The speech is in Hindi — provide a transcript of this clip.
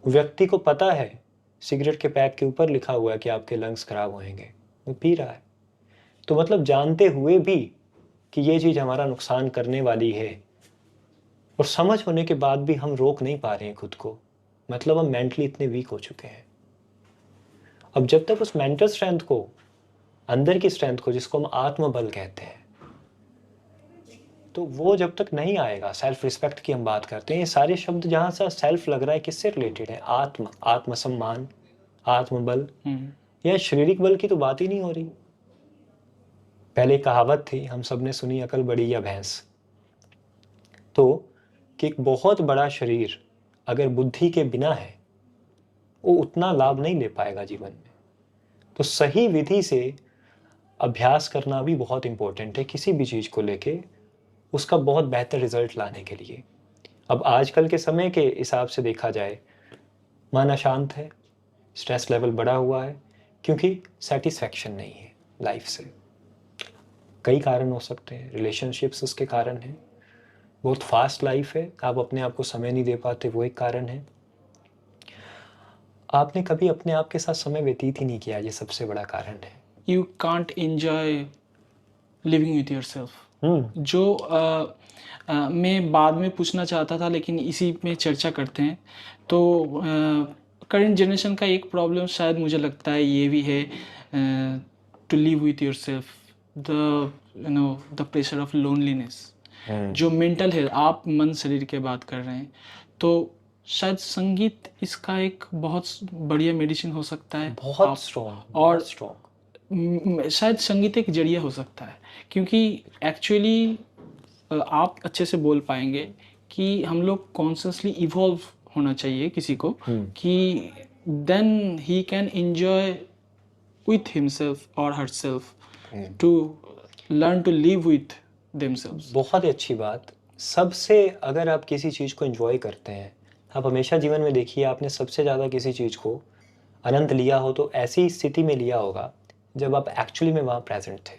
व्यक्ति को पता है सिगरेट के पैक के ऊपर लिखा हुआ है कि आपके लंग्स खराब होंगे, वो पी रहा है। तो मतलब जानते हुए भी कि ये चीज़ हमारा नुकसान करने वाली है और समझ होने के बाद भी हम रोक नहीं पा रहे हैं खुद को, मतलब हम मेंटली इतने वीक हो चुके हैं। अब जब तक उस मेंटल स्ट्रेंथ को, अंदर की स्ट्रेंथ को, जिसको हम आत्मबल कहते हैं, तो वो जब तक नहीं आएगा, सेल्फ रिस्पेक्ट की हम बात करते हैं, ये सारे शब्द जहाँ से सेल्फ लग रहा है किससे रिलेटेड है? आत्मसम्मान, आत्मबल, या शारीरिक बल की तो बात ही नहीं हो रही। पहले कहावत थी, हम सब ने सुनी, अकल बड़ी या भैंस। तो कि एक बहुत बड़ा शरीर अगर बुद्धि के बिना है, वो उतना लाभ नहीं ले पाएगा जीवन में। तो सही विधि से अभ्यास करना भी बहुत इंपॉर्टेंट है किसी भी चीज़ को लेके, उसका बहुत बेहतर रिजल्ट लाने के लिए। अब आजकल के समय के हिसाब से देखा जाए, मन अशांत है, स्ट्रेस लेवल बढ़ा हुआ है, क्योंकि सेटिस्फैक्शन नहीं है लाइफ से। कई कारण हो सकते हैं, रिलेशनशिप्स उसके कारण हैं, बहुत फास्ट लाइफ है, आप अपने आप को समय नहीं दे पाते, वो एक कारण है। आपने कभी अपने आप के साथ समय व्यतीत ही नहीं किया, ये सबसे बड़ा कारण है। You can't enjoy living with yourself. जो मैं बाद में पूछना चाहता था, लेकिन इसी में चर्चा करते हैं। तो करंट जनरेशन का एक प्रॉब्लम शायद मुझे लगता है ये भी है, to live with your self, the pressure of loneliness, जो मेंटल है, आप मन शरीर के बात कर रहे हैं, तो शायद संगीत इसका एक बहुत बढ़िया मेडिसिन हो सकता है, बहुत स्ट्रॉन्ग, और स्ट्रॉन्ग। शायद संगीत एक जरिया हो सकता है, क्योंकि एक्चुअली आप अच्छे से बोल पाएंगे कि हम लोग कॉन्शियसली इवॉल्व होना चाहिए किसी को, कि then he can enjoy with himself और herself, to learn to live with themselves. बहुत ही अच्छी बात। सबसे, अगर आप किसी चीज़ को एंजॉय करते हैं, आप हमेशा जीवन में देखिए, आपने सबसे ज़्यादा किसी चीज़ को आनंद लिया हो तो ऐसी स्थिति में लिया होगा जब आप एक्चुअली में वहाँ प्रेजेंट थे।